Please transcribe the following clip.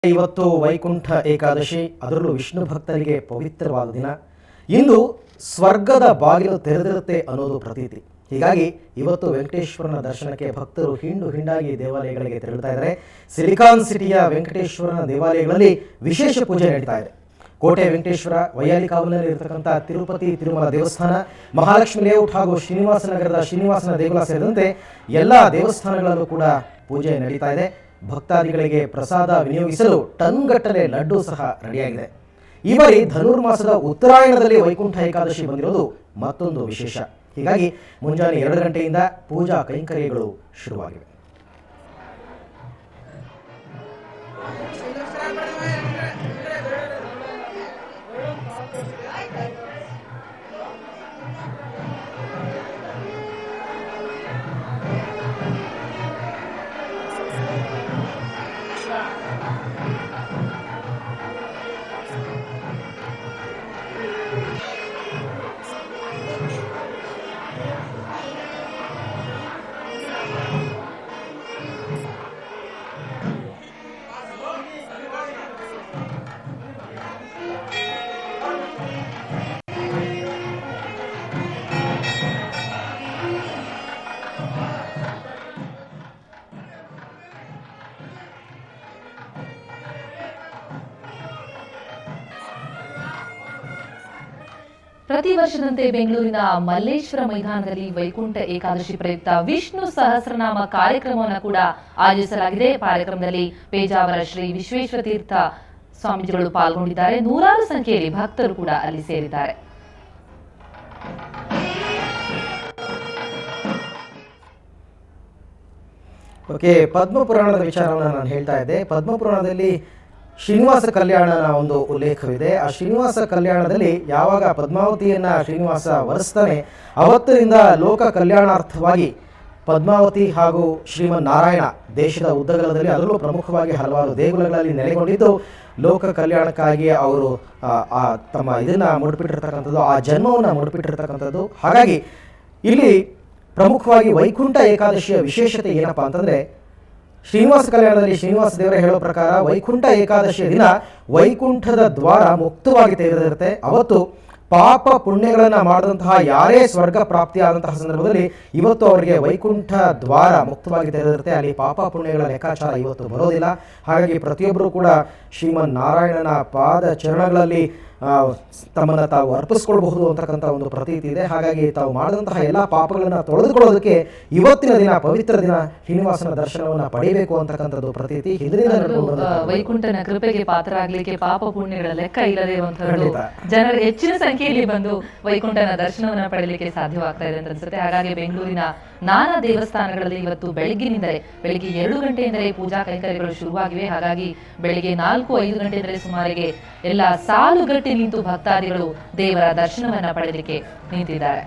ಇವತ್ತು ವೈಕುಂಠ ಏಕಾದಶಿ, ಅದರಲ್ಲೂ ವಿಷ್ಣು ಭಕ್ತರಿಗೆ ಪವಿತ್ರವಾದ ದಿನ. ಇಂದು ಸ್ವರ್ಗದ ಬಾಗಿಲು ತೆರೆದಿರುತ್ತೆ ಅನ್ನೋದು ಪ್ರತೀತಿ. ಹೀಗಾಗಿ ಇವತ್ತು ವೆಂಕಟೇಶ್ವರನ ದರ್ಶನಕ್ಕೆ ಭಕ್ತರು ಹಿಂಡು ಹಿಂಡಾಗಿ ದೇವಾಲಯಗಳಿಗೆ ತೆರಳುತ್ತಾ ಇದ್ದಾರೆ. ಸಿಲಿಕಾನ್ ಸಿಟಿಯ ವೆಂಕಟೇಶ್ವರನ ದೇವಾಲಯಗಳಲ್ಲಿ ವಿಶೇಷ ಪೂಜೆ ನಡೀತಾ ಇದೆ. ಕೋಟೆ ವೆಂಕಟೇಶ್ವರ, ವೈಯಾಲಿ ಕಾವಲಿನಲ್ಲಿ ಇರತಕ್ಕಂಥ ತಿರುಪತಿ ತಿರುಮಲ ದೇವಸ್ಥಾನ, ಮಹಾಲಕ್ಷ್ಮಿ ಲೇಔಟ್ ಹಾಗೂ ಶ್ರೀನಿವಾಸ ನಗರದ ಶ್ರೀನಿವಾಸನ ದೇಗುಲ ಸೇರಿದಂತೆ ಎಲ್ಲ ದೇವಸ್ಥಾನಗಳಲ್ಲೂ ಕೂಡ ಪೂಜೆ ನಡೀತಾ ಇದೆ. ಭಕ್ತಾದಿಗಳಿಗೆ ಪ್ರಸಾದ ವಿನಿಯೋಗಿಸಲು ಟನ್ಗಟ್ಟಲೆ ಲಡ್ಡು ಸಹ ರೆಡಿಯಾಗಿದೆ. ಈ ಬಾರಿ ಧನುರ್ಮಾಸದ ಉತ್ತರಾಯಣದಲ್ಲಿ ವೈಕುಂಠ ಏಕಾದಶಿ ಬಂದಿರೋದು ಮತ್ತೊಂದು ವಿಶೇಷ. ಹೀಗಾಗಿ ಮುಂಜಾನೆ 2 ಗಂಟೆಯಿಂದ ಪೂಜಾ ಕೈಂಕರ್ಯಗಳು ಶುರುವಾಗಿವೆ. ಪ್ರತಿ ವರ್ಷದಂತೆ ಬೆಂಗಳೂರಿನ ಮಲ್ಲೇಶ್ವರ ಮೈದಾನದಲ್ಲಿ ವೈಕುಂಠ ಏಕಾದಶಿ ಪ್ರಯುಕ್ತ ವಿಷ್ಣು ಸಹಸ್ರನಾಮ ಕಾರ್ಯಕ್ರಮವನ್ನು ಕೂಡ ಆಯೋಜಿಸಲಾಗಿದೆ. ಕಾರ್ಯಕ್ರಮದಲ್ಲಿ ಪೇಜಾವರ ಶ್ರೀ ವಿಶ್ವೇಶ್ವರ ತೀರ್ಥ ಸ್ವಾಮೀಜಿಗಳು ಪಾಲ್ಗೊಂಡಿದ್ದಾರೆ. ನೂರಾರು ಸಂಖ್ಯೆಯಲ್ಲಿ ಭಕ್ತರು ಕೂಡ ಅಲ್ಲಿ ಸೇರಿದ್ದಾರೆ. ಪದ್ಮಪುರಾಣದ ವಿಚಾರವನ್ನು ನಾನು ಹೇಳ್ತಾ ಇದ್ದೆ. ಪದ್ಮಪುರಾಣದಲ್ಲಿ ಶ್ರೀನಿವಾಸ ಕಲ್ಯಾಣನ ಒಂದು ಉಲ್ಲೇಖವಿದೆ. ಆ ಶ್ರೀನಿವಾಸ ಕಲ್ಯಾಣದಲ್ಲಿ ಯಾವಾಗ ಪದ್ಮಾವತಿಯನ್ನ ಶ್ರೀನಿವಾಸ ವರಿಸ್ತಾನೆ, ಅವತ್ತಿನಿಂದ ಲೋಕ ಕಲ್ಯಾಣಾರ್ಥವಾಗಿ ಪದ್ಮಾವತಿ ಹಾಗೂ ಶ್ರೀಮನ್ನಾರಾಯಣ ದೇಶದ ಉದ್ದಗಲದಲ್ಲಿ, ಅದರಲ್ಲೂ ಪ್ರಮುಖವಾಗಿ ಹಲವಾರು ದೇಗುಲಗಳಲ್ಲಿ ನೆಲೆಗೊಂಡಿದ್ದು ಲೋಕ ಕಲ್ಯಾಣಕ್ಕಾಗಿ ಅವರು ತಮ್ಮ ಇದನ್ನ ಮುಡಿಪಿಟ್ಟಿರ್ತಕ್ಕಂಥದ್ದು, ಆ ಜನ್ಮವನ್ನು ಮುಡಿಪಿಟ್ಟಿರ್ತಕ್ಕಂಥದ್ದು. ಹಾಗಾಗಿ ಇಲ್ಲಿ ಪ್ರಮುಖವಾಗಿ ವೈಕುಂಠ ಏಕಾದಶಿಯ ವಿಶೇಷತೆ ಏನಪ್ಪಾ ಅಂತಂದ್ರೆ, ಶ್ರೀನಿವಾಸ ಕಲ್ಯಾಣದಲ್ಲಿ ಶ್ರೀನಿವಾಸ ದೇವರೇ ಹೇಳೋ ಪ್ರಕಾರ ವೈಕುಂಠ ಏಕಾದಶಿಯ ದಿನ ವೈಕುಂಠದ ದ್ವಾರ ಮುಕ್ತವಾಗಿ ತೆರೆದಿರುತ್ತೆ. ಅವತ್ತು ಪಾಪ ಪುಣ್ಯಗಳನ್ನು ಮಾಡಿದಂತಹ ಯಾರೇ ಸ್ವರ್ಗ ಪ್ರಾಪ್ತಿಯಾದಂತಹ ಸಂದರ್ಭದಲ್ಲಿ ಇವತ್ತು ಅವರಿಗೆ ವೈಕುಂಠ ದ್ವಾರ ಮುಕ್ತವಾಗಿ ತೆರೆದಿರುತ್ತೆ. ಅಲ್ಲಿ ಪಾಪ ಪುಣ್ಯಗಳ ಲೆಕ್ಕಾಚಾರ ಇವತ್ತು ಬರೋದಿಲ್ಲ. ಹಾಗಾಗಿ ಪ್ರತಿಯೊಬ್ಬರೂ ಕೂಡ ಶ್ರೀಮನ್ನಾರಾಯಣನ ಪಾದ ಚರಣಗಳಲ್ಲಿ ತಮ್ಮನ್ನು ತಾವು ಅರ್ಪಿಸ್ಕೊಳ್ಬಹುದು ಅಂತಕ್ಕಂಥ ಒಂದು ಪ್ರತೀತಿ ಇದೆ. ಹಾಗಾಗಿ ತಾವು ಮಾಡಿದಂತಹ ಎಲ್ಲ ಪಾಪಗಳನ್ನು ತೊಳೆದುಕೊಳ್ಳೋದಕ್ಕೆ ಇವತ್ತಿನ ದಿನ, ಪವಿತ್ರ ದಿನ, ಶ್ರೀನಿವಾಸನ ದರ್ಶನವನ್ನು ಪಡೆಯಬೇಕು ಅಂತಕ್ಕಂಥದ್ದು ಪ್ರತೀತಿ. ಇದರಿಂದ ವೈಕುಂಠನ ಕೃಪೆಗೆ ಪಾತ್ರರಾಗಲಿಕ್ಕೆ ಪಾಪ ಪುಣ್ಯಗಳ ಲೆಕ್ಕ ಇಲ್ಲದೆ ಜನರು ಹೆಚ್ಚಿನ ಸಂಖ್ಯೆಯಲ್ಲಿ ಬಂದು ವೈಕುಂಠನ ದರ್ಶನವನ್ನು ಪಡೆಯಲಿಕ್ಕೆ ಸಾಧ್ಯವಾಗ್ತಾ ಇದೆ ಅಂತ ಅನ್ಸುತ್ತೆ. ಹಾಗಾಗಿ ಬೆಂಗಳೂರಿನ ನಾನಾ ದೇವಸ್ಥಾನಗಳಲ್ಲಿ ಇವತ್ತು ಬೆಳಿಗ್ಗೆ 2 ಗಂಟೆಯಿಂದಲೇ ಪೂಜಾ ಕೈಂಕರ್ಯಗಳು ಶುರುವಾಗಿವೆ. ಹಾಗಾಗಿ ಬೆಳಿಗ್ಗೆ 4-5 ಗಂಟೆಯಿಂದಲೇ ಸುಮಾರಿಗೆ ಎಲ್ಲ ಸಾಲುಗಟ್ಟಿ ನಿಂತು ಭಕ್ತಾದಿಗಳು ದೇವರ ದರ್ಶನವನ್ನ ಪಡೆಯಲಿಕ್ಕೆ ನಿಂತಿದ್ದಾರೆ.